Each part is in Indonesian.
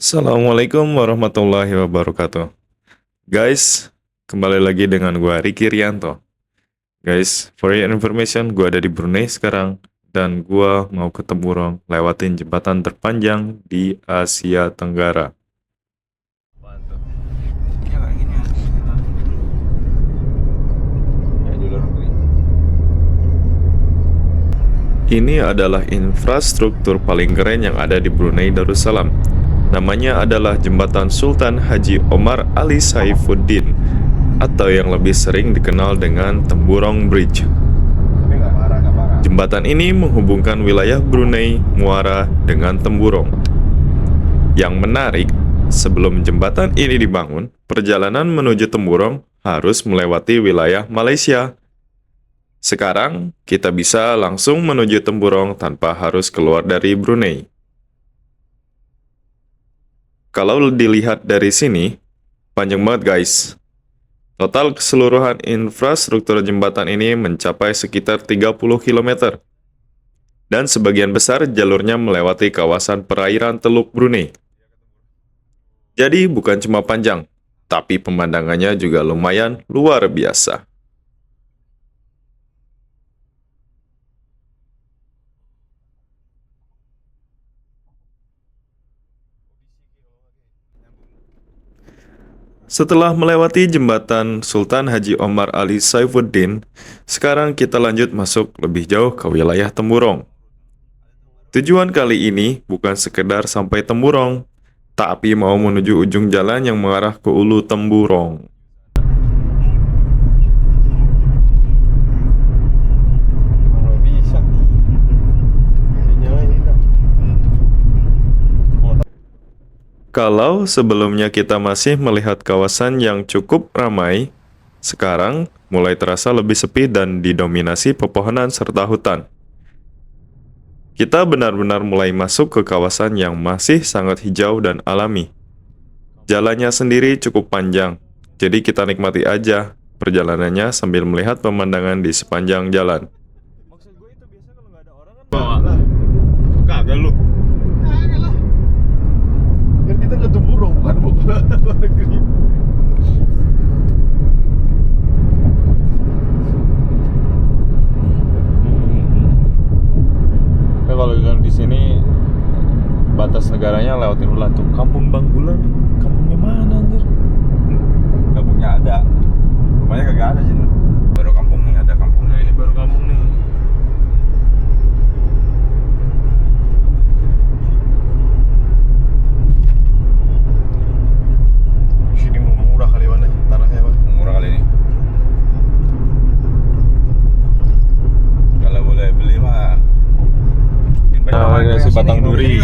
Assalamualaikum warahmatullahi wabarakatuh. Guys, kembali lagi dengan gua Riki Rianto. Guys, for your information, gua ada di Brunei sekarang dan gua mau ke Temurong lewatin jembatan terpanjang di Asia Tenggara. Ya kayak gini ya. Ya di luar negeri. Ini adalah infrastruktur paling keren yang ada di Brunei Darussalam. Namanya adalah Jembatan Sultan Haji Omar Ali Saifuddin atau yang lebih sering dikenal dengan Temburong Bridge. Tapi nggak parah. Jembatan ini menghubungkan wilayah Brunei Muara dengan Temburong. Yang menarik, sebelum jembatan ini dibangun, perjalanan menuju Temburong harus melewati wilayah Malaysia. Sekarang, kita bisa langsung menuju Temburong tanpa harus keluar dari Brunei. Kalau dilihat dari sini, panjang banget guys. Total keseluruhan infrastruktur jembatan ini mencapai sekitar 30 km. Dan sebagian besar jalurnya melewati kawasan perairan Teluk Brunei. Jadi bukan cuma panjang, tapi pemandangannya juga lumayan luar biasa. Setelah melewati jembatan Sultan Haji Omar Ali Saifuddin, sekarang kita lanjut masuk lebih jauh ke wilayah Temburong. Tujuan kali ini bukan sekedar sampai Temburong, tapi mau menuju ujung jalan yang mengarah ke Ulu Temburong. Kalau bisa. Sinyalnya hilang. Kalau sebelumnya kita masih melihat kawasan yang cukup ramai, sekarang mulai terasa lebih sepi dan didominasi pepohonan serta hutan. Kita benar-benar mulai masuk ke kawasan yang masih sangat hijau dan alami. Jalannya sendiri cukup panjang, jadi kita nikmati aja perjalanannya sambil melihat pemandangan di sepanjang jalan. Maksud gue itu biasa kalau nggak ada orang kan bawa. Kagak lu. Kagak lah. Kan kita ke Temburong bukan luar negeri. Ya kalau di sini batas negaranya lewatin Ulan tuh. Kampung Bang Bulan. Kampungnya mana anjir? Kampungnya ada. Rumahnya kagak ada sih. Baru kampung nih, ada kampungnya. Ini baru kampung nih. Di sini murah kali mana tanahnya, Pak? Murah kali ini. Kalau boleh beli mah si Batang Duri.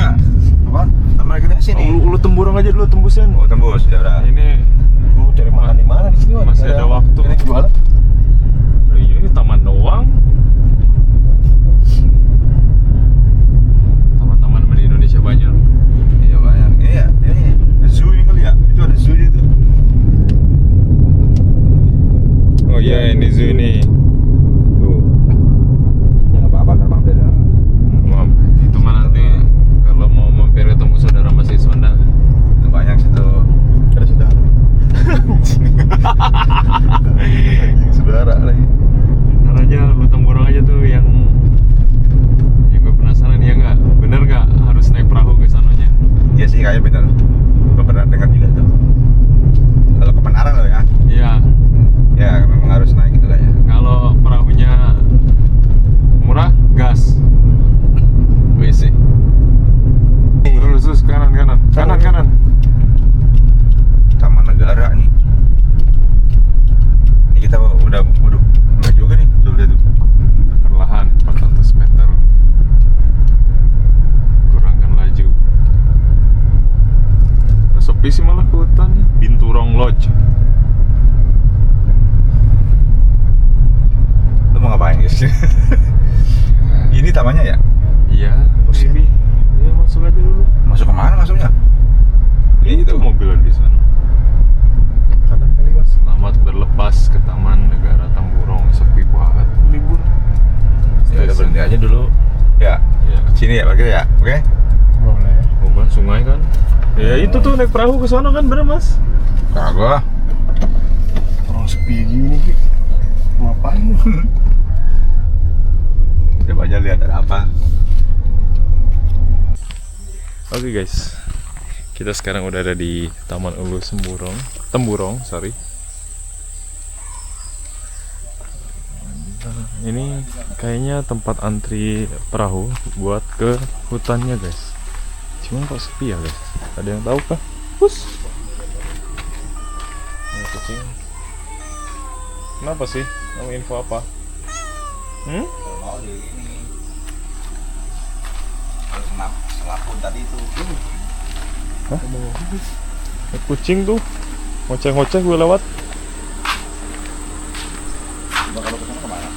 Apa? Taman rekreasi nih. Ulu Temburong aja dulu tembusin. Oh, tembus ya udah. Ini Gua cari makan di mana di sini, Wan? masih ada waktu. Ini jualan. Iya, ini taman doang. Taman-taman di Indonesia banyak. Iya banyak. Iya, ini zoo ini kali ya. Itu ada zoo itu. Oh iya, ini zoo ini. Tuh. Ya apa-apa ntar mampir. Maaf, itu mah nanti kalau mau mampir ketemu saudara masih Sunda. Itu banyak situ. Ada saudara. Anjing saudara lagi. Ntar aja lu Temburong aja tuh yang gue penasaran ya nggak, bener nggak harus naik perahu ke sananya? Iya sih kayaknya bener. Gua pernah dengar juga tuh. Kalau ke Menara lo ya. Iya, Ya memang harus naik gitu kayaknya. kalau perahunya murah, gas. WC. Terus kanan. Taman Negara nih. Ini kita udah juga nih. Tuh lihat tuh. Perlahan 400 meter. Kurangkan laju. Sepi sih malah ke hutan nih. Binturong Lodge. Lu mau ngapain guys? Ini tamannya ya? Iya, maybe. Ya, masuk aja dulu. Masuk kemana masuknya? Itu mobilan di sana. Kanan kali mas. Selamat berlepas ke Taman Negara Temburong. Sepi banget libur. Ya udah berhenti aja dulu. Ya. Ya. Sini ya parkir ya. Oke. Boleh. Oh, kan sungai kan? Ya itu tuh naik perahu ke sana kan, bener Mas? Kagak. Orang sepi gini Ki. Ngapain? Coba aja lihat ada apa. Oke guys, kita sekarang udah ada di Taman Ulu Temburong, sorry. Ini kayaknya tempat antri perahu buat ke hutannya guys. Cuma kok sepi ya guys? Ada yang tahu kah? Hus. Ini kucing. Kenapa sih? Mau info apa? Mau di ini. Harus selaput tadi itu. Hah? Kucing tuh ngoceh-ngoceh gue lewat. Coba kalau kesana kemana?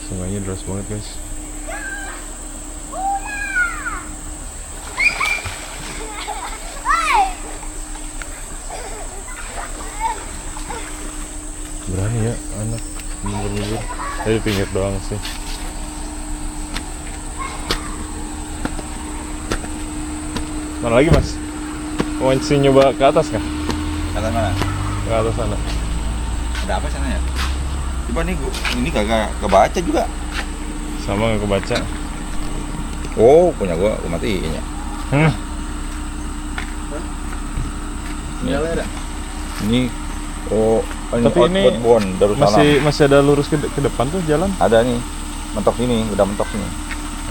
Sungainya deras banget guys. Berani ya anak minggir-minggir. Di pinggir doang sih. Mana lagi Mas? Mau sih nyoba ke atas kah? Kata mana? Ke atas sana. Ada apa sana ya? Coba nih ini kagak kebaca juga. Sama nggak kebaca. Oh, punya gua matiin ya. Nyala ada. Ini Tapi ini masih ada lurus ke depan tuh jalan. Ada nih. Mentok sini, udah mentok sini.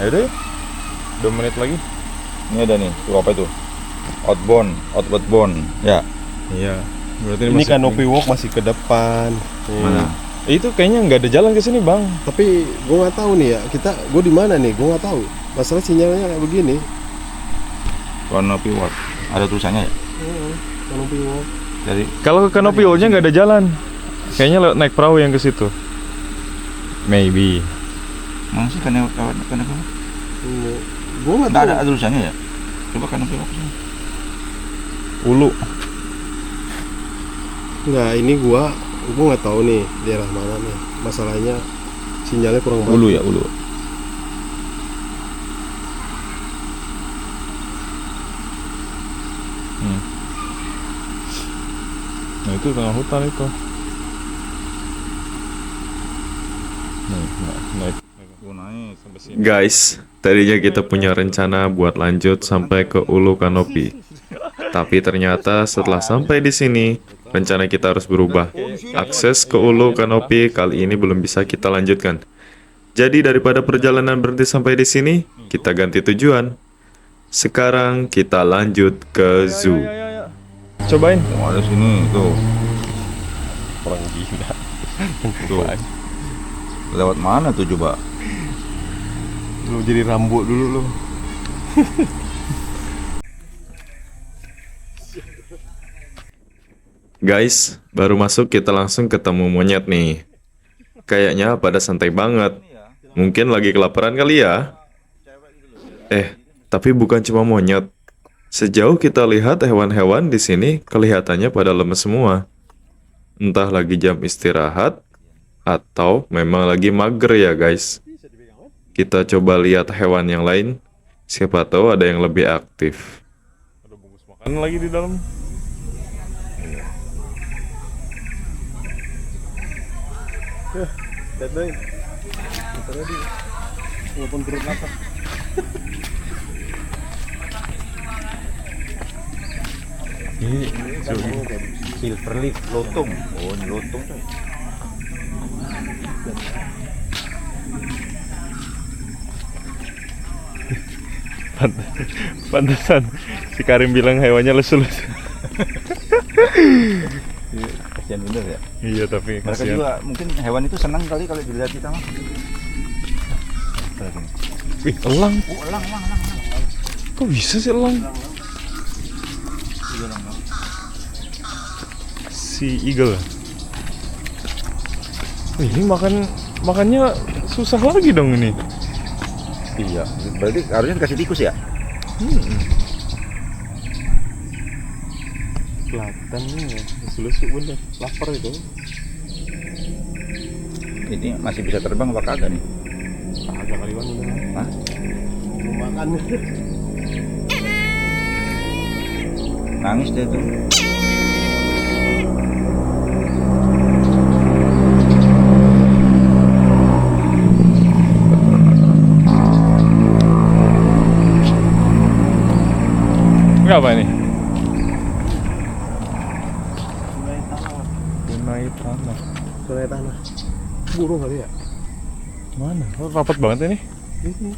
Ayo deh. 2 menit lagi. Ini ada nih, tuh apa itu? Outward bound. Ya. Iya. Berarti Ini Canopy Walk masih ke depan. Mana? Itu kayaknya nggak ada jalan ke sini, Bang. Tapi gue nggak tahu nih ya. Gue di mana nih? Gue nggak tahu. Masalah sinyalnya kayak begini. Canopy Walk. Ada tulisannya ya? Canopy Walk. Dari Kalau ke Canopy Hall-nya nggak ada jalan. Kayaknya lewat naik perahu yang ke situ. Maybe. mana sih Canopy Walk? Gue nggak Nggak tahu. ada tulisannya ya? Coba Canopy Walk sini. Ulu. Nggak, ini gue nggak tahu nih daerah mana nih. Masalahnya sinyalnya kurang bagus. Ulu ya, Ulu. Nah itu tengah hutan itu. Naik. Naik. Guys, tadinya kita punya rencana buat lanjut sampai ke Ulu Kanopi. Tapi ternyata setelah sampai di sini, rencana kita harus berubah. Akses ke Ulu Kanopi kali ini belum bisa kita lanjutkan. Jadi daripada perjalanan berhenti sampai di sini, kita ganti tujuan. Sekarang kita lanjut ke zoo. Cobain. Oh, ada sini tuh. Orang gila. Tuh. Lewat mana tuh coba? Lu jadi rambut dulu lu. Guys, baru masuk kita langsung ketemu monyet nih. Kayaknya pada santai banget. Mungkin lagi kelaparan kali ya. Tapi bukan cuma monyet. Sejauh kita lihat hewan-hewan di sini kelihatannya pada lemes semua. Entah lagi jam istirahat atau memang lagi mager ya guys. Kita coba lihat hewan yang lain. Siapa tahu ada yang lebih aktif. Ada bungkus makanan lagi di dalam. Dadang. Tadi walaupun perut lapar. Ini silver leaf lotung. Oh, ini lotung tuh. Pantesan si Karim bilang hewannya lesu-lesu. Kasihan bener ya. Iya tapi Mereka kasihan. juga mungkin hewan itu senang kali kalau dilihat kita mah. Wih, elang. Oh, elang. Kok bisa sih elang? Si eagle. Wih, ini makannya susah lagi dong ini. Iya, berarti harusnya dikasih tikus ya? Selatan nih ya, lusu bener, lapar itu. Ini masih bisa terbang apa kagak nih? Agak kaliwan udah. Hah? Mau makan. Nangis dia tuh. Ini apa ini? Sungai tanah. Sungai tanah. Sungai tanah. Burung kali ya? Mana? Oh, rapat banget ini. Ini.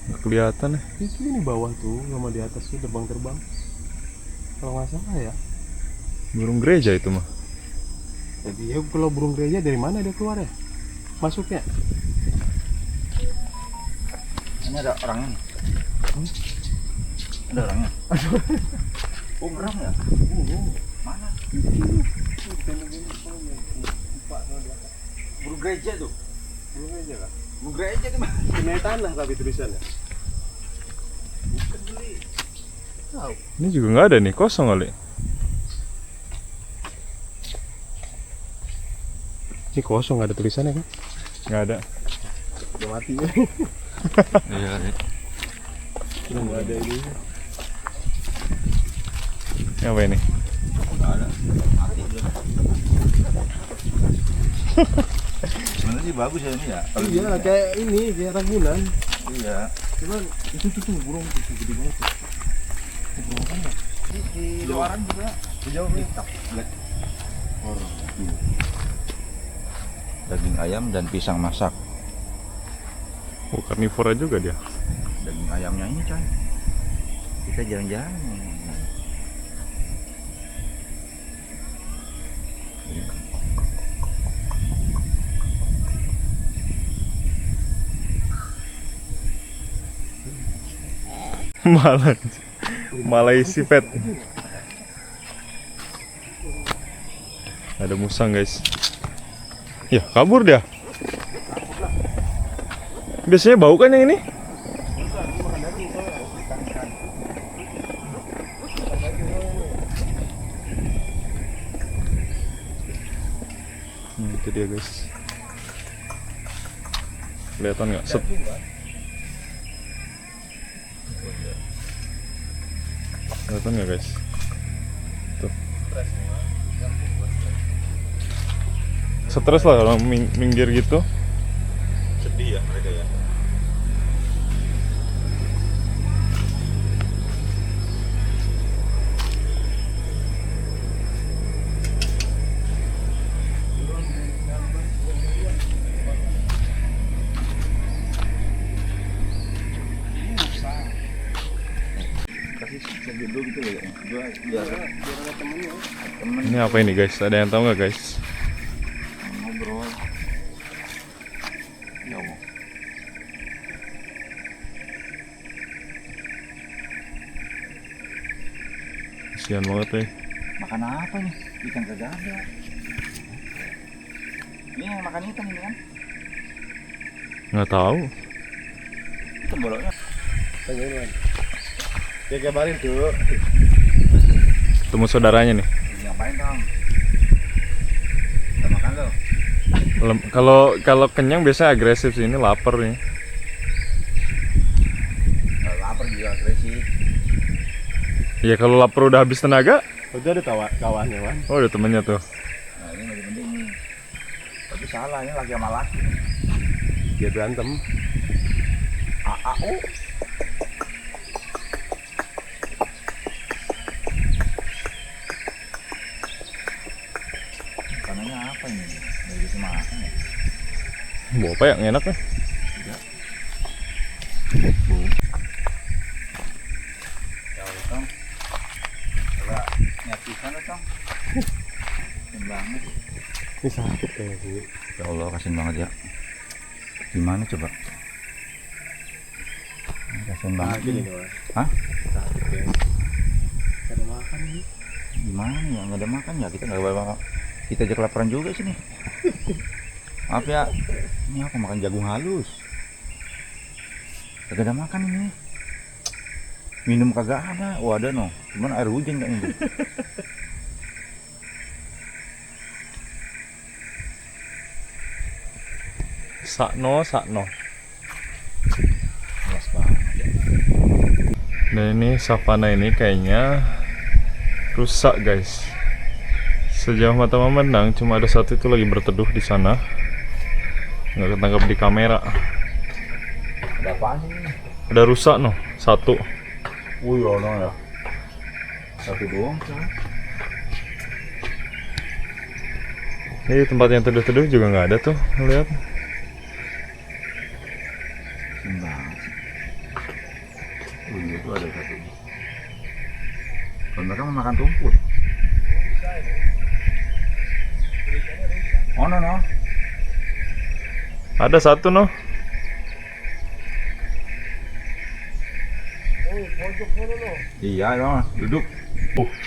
Nggak kelihatan ya. Itu ini bawah tuh, sama di atas tuh terbang-terbang. Kalau nggak salah ya. Burung gereja itu mah. Jadi ya kalau burung gereja dari mana dia keluar ya? Masuknya? Ini ada orangnya nih. Ada orangnya. Oh, berang ya? Mana? Burung gereja tuh. Burung gereja kan? Burung gereja tuh mah. Sungai tanah tapi tulisannya. Tahu. Ini juga nggak ada nih, kosong kali. Ini kosong nggak ada tulisannya kan? Nggak ada. Udah mati ya. Iya kali. Nggak ada ini. Ini apa ini? Enggak ada. Mati dia. Sebenarnya sih bagus ya ini ya. Kalau Iya, gini ya. kayak ini, kayak Ragunan. Iya. Cuman itu tuh burung tuh gede banget. Burung kan ya? Di luaran juga. Jauh nih. Black. Daging ayam dan pisang masak. Oh, karnivora juga dia. Daging ayamnya ini coy. Kita jalan-jalan. Malah isi pet. Ada musang guys. Ya kabur dia. Biasanya bau kan yang ini? Itu dia guys. Kelihatan nggak? Set. Kelihatan nggak guys? Tuh. Stres lah kalau minggir gitu. Sedih ya mereka ya. Kasih segitu gitu ya. Gua biar temen Ini apa ini guys? Ada yang tahu nggak guys? ngobrol. Ya Allah. Kasihan banget ya. Makan apa nih? Ikan kagak ada. Ini yang makan ikan ini kan? Nggak tahu. Itu boloknya. Tenggelam. Ya kabarin tuh. Ketemu saudaranya nih. Ngapain dong? Udah makan lo? Kalau kenyang biasanya agresif sih, ini lapar nih. Kalau lapar juga agresif. Ya kalau lapar udah habis tenaga, Udah ada kawannya Wan. oh ada temennya tuh. Nah ini lebih penting nih. Tapi salah, ini lagi sama laki. Dia berantem. AAU. Makanannya apa ini? Nggak bisa makan ya? Bawa apa yang enak nih? Ya udah Tong. Coba niat pisah lo Tong. Kasian banget. Ini sakit kayak gini. Ya Allah kasian banget ya. Gimana coba? Kasian banget Gini nih. nih Wan. Hah? Sakit kayak. Ada makan ini. Gimana ya? Nggak ada makan ya? Kita nggak bawa. Kita aja kelaparan juga sini. Maaf ya. Ini apa makan jagung halus? Kagak ada makan ini. Minum kagak ada. Oh ada no. Cuman air hujan kayaknya tuh. Sakno, sakno. Luas banget. Nah ini savana ini kayaknya rusak guys. Sejauh mata memandang cuma ada satu itu lagi berteduh di sana. Nggak ketangkap di kamera. Ada apaan sih ini? Ada rusak no, satu. Oh iya no ya. Satu doang kan. Ini tempat yang teduh-teduh juga nggak ada tuh, lihat. Enggak. Oh iya itu ada satu. Kalau mereka mau makan rumput. Oh no no. Ada satu no. Iya no. Duduk.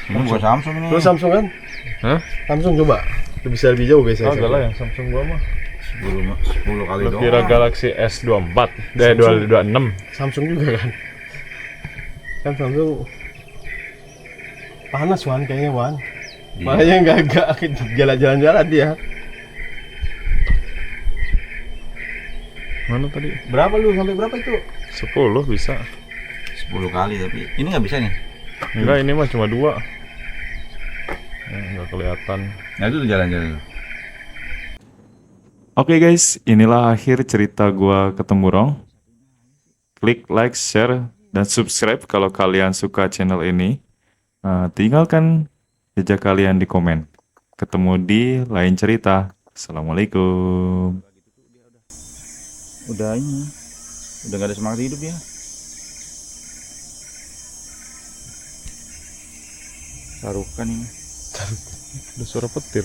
Ini bukan Samsung ini. Lu Samsung kan? Hah? Samsung coba. Lu bisa lebih jauh biasanya. Agak lah yang Samsung gua mah. 10 kali Lu doang. kira Galaxy S24, deh 226. Samsung juga kan? Kan Samsung panas Wan kayaknya Wan. Iya. Makanya nggak jalan-jalan dia. Mana tadi? Berapa lu sampai berapa itu? 10 bisa. 10 kali tapi ini nggak bisa nih. Enggak, ini mah cuma 2. Nggak kelihatan. Nah itu tuh jalan-jalan. Oke guys, inilah akhir cerita gua ke Temurong. Klik like, share, dan subscribe kalau kalian suka channel ini. Tinggalkan jejak kalian di komen. Ketemu di lain cerita. Assalamualaikum. Udah ini. Udah nggak ada semangat hidup ya. Taruhkan ini. Ada suara petir.